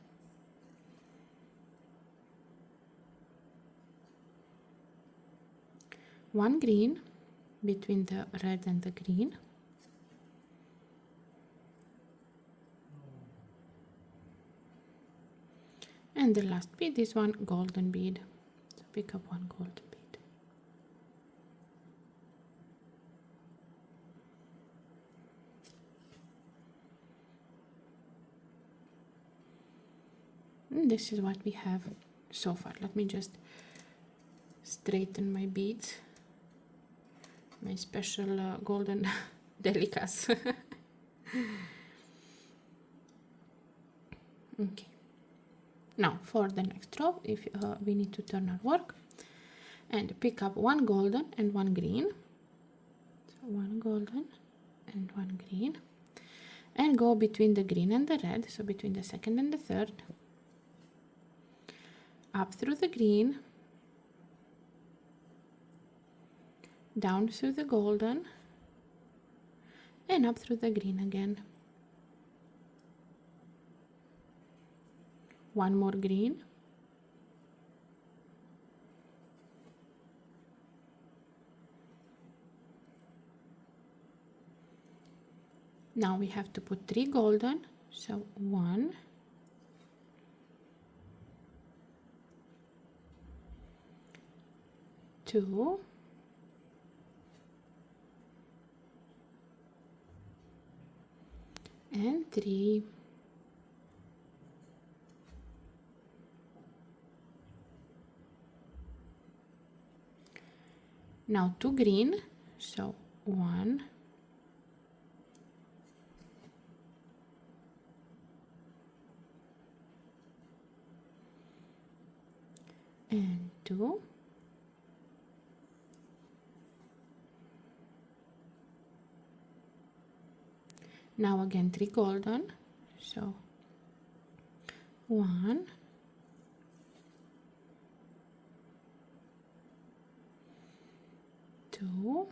Speaker 1: one green between the red and the green, and the last bead is one golden bead, so pick up one golden bead. this is what we have so far. Let me just straighten my beads, my special golden Delicas. Okay, now for the next row, if we need to turn our work and pick up one golden and one green, so one golden and one green, and go between the green and the red, so between the second and the third, up through the green, down through the golden, and up through the green again. One more green, now we have to put 3 golden, so 1, 2, and 3. Now 2 green, so 1, and 2, now again 3 golden, so 1, 2,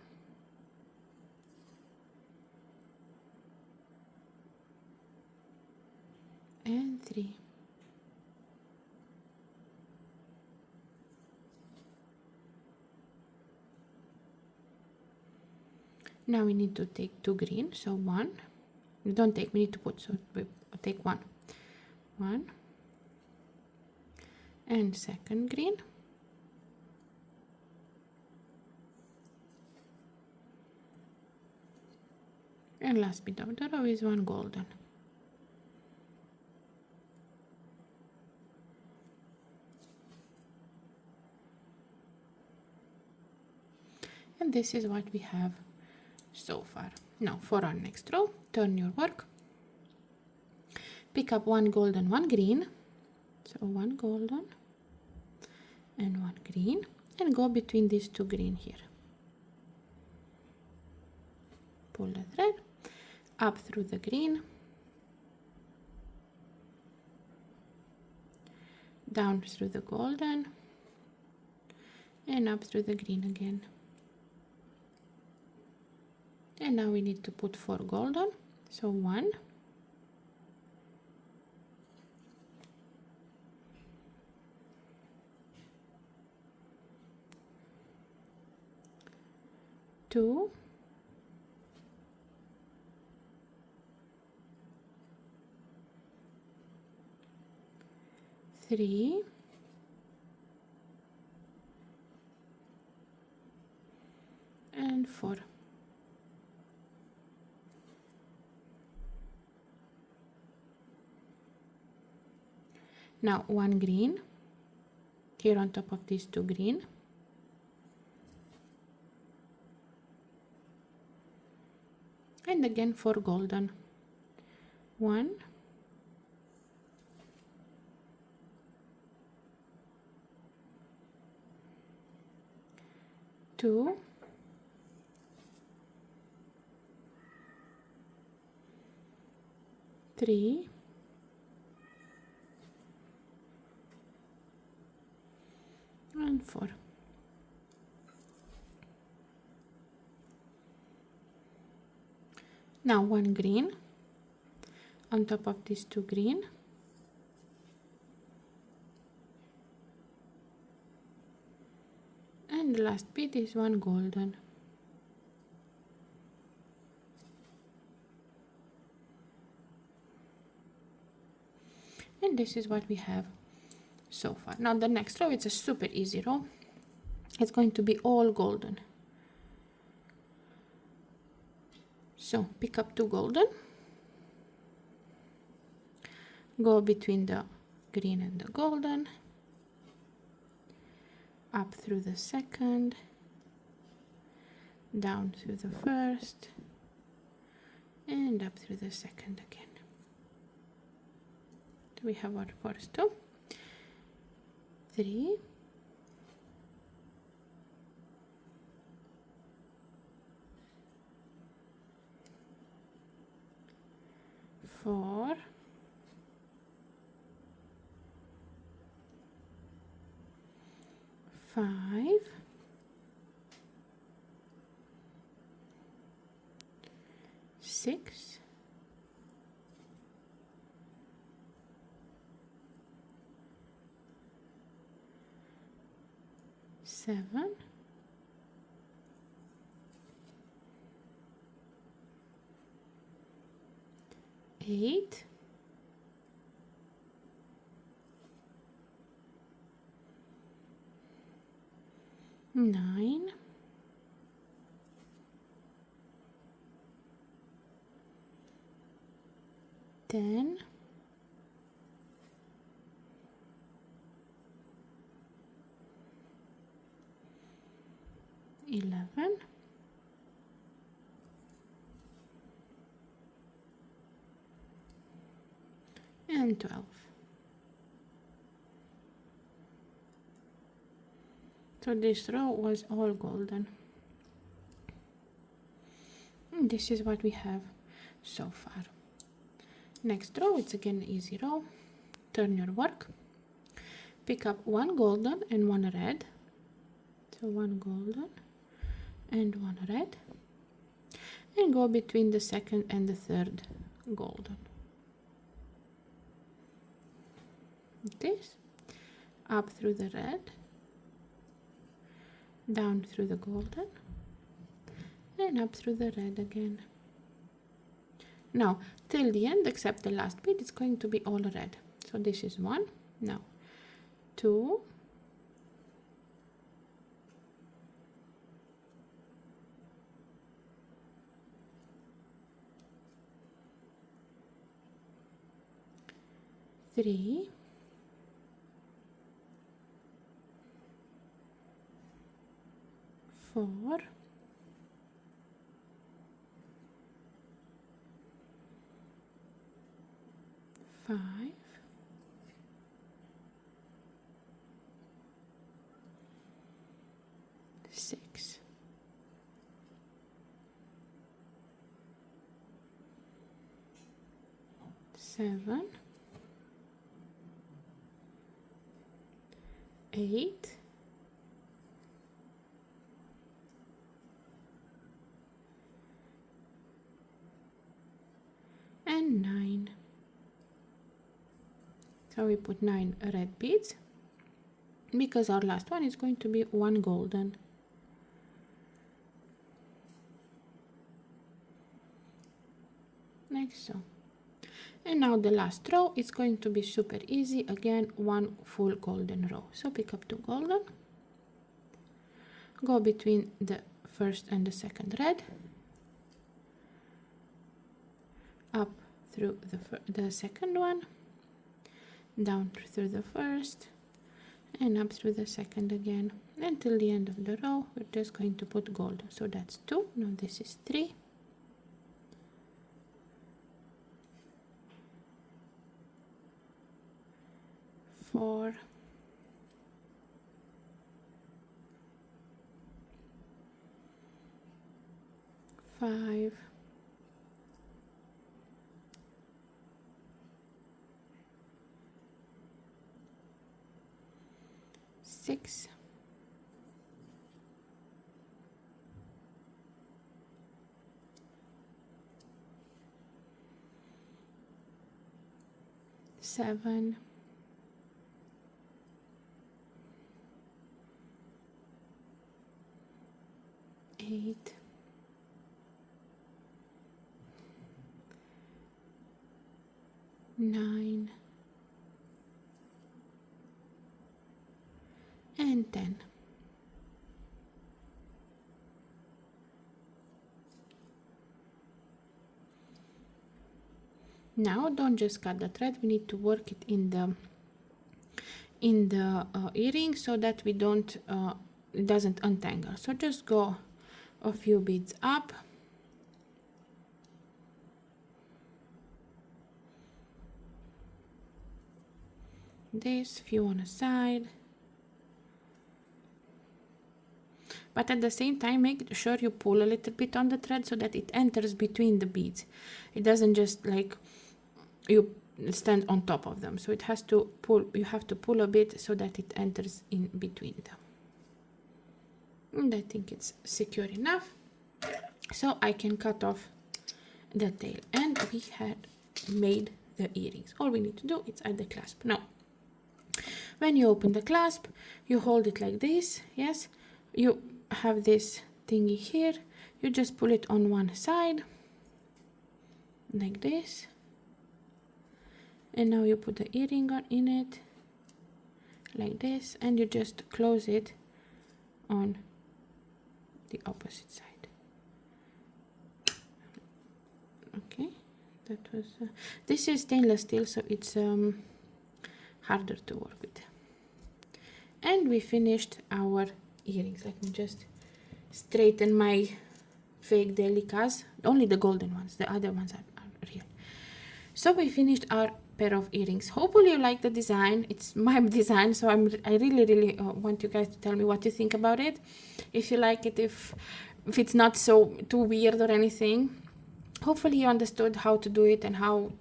Speaker 1: and 3. Now we need to take 2 green, so 1, we don't take, we need to put, so we take 1, 1, and second green, and last bit of the row is 1 golden. And this is what we have so far. Now for our next row, turn your work, pick up 1 golden, 1 green, so 1 golden and 1 green, and go between these 2 green here. Pull the thread up through the green, down through the golden, and up through the green again. And now we need to put 4 golden, so 1, 2, 3, and 4. Now 1 green here on top of these 2 green, and again 4 golden, 1, 2, 3, and 4. Now 1 green on top of these 2 green, and the last bit is 1 golden. And this is what we have so far. Now the next row, it's a super easy row. It's going to be all golden. So pick up 2 golden, go between the green and the golden, up through the second, down through the first, and up through the second again. We have our first two, 3, 4, 5, 6, 7, 8, 9, 10, 11, and 12. So this row was all golden. And this is what we have so far. Next row, it's again an easy row. Turn your work. Pick up one golden and one red. So one golden and one red. And go between the second and the third golden. Like this. Up through the red. Down through the golden. And up through the red again. Now, till the end, except the last bit, it's going to be all red. So this is 1. Now, 2. 3. 4. 5. 6. 7. 8. 9. So we put 9 red beads because our last one is going to be 1 golden. Like so. And now the last row is going to be super easy. Again, 1 full golden row. So pick up 2 golden. Go between the first and the second red. Up through the second one. Down through the first. And up through the second again. Until the end of the row, we're just going to put golden. So that's 2. Now this is 3. 4. 5. 6. 7. 8. 9. And 10. Now don't just cut the thread, we need to work it in the in the earring so that we don't it doesn't untangle. So just go a few beads up. This few on a side. But at the same time, make sure you pull a little bit on the thread so that it enters between the beads. It doesn't just like you stand on top of them. So it has to pull, you have to pull a bit so that it enters in between them. And I think it's secure enough. So I can cut off the tail. And we had made the earrings. All we need to do is add the clasp. Now, when you open the clasp, you hold it like this, yes? You have this thingy here, you just pull it on one side like this, and now you put the earring in it like this, and you just close it on the opposite side. Okay, that was this is stainless steel, so it's harder to work with. And we finished our earrings. Let me just straighten my fake Delicas, only the golden ones, the other ones are real. So we finished our pair of earrings. Hopefully you like the design. It's my design, so I really want you guys to tell me what you think about it, if you like it, if it's not so too weird or anything. Hopefully you understood how to do it and how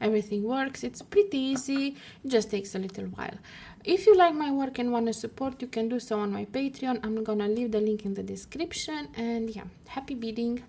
Speaker 1: everything works. It's pretty easy, it just takes a little while. If you like my work and want to support, you can do so on my Patreon. I'm gonna leave the link in the description. And yeah, happy beading.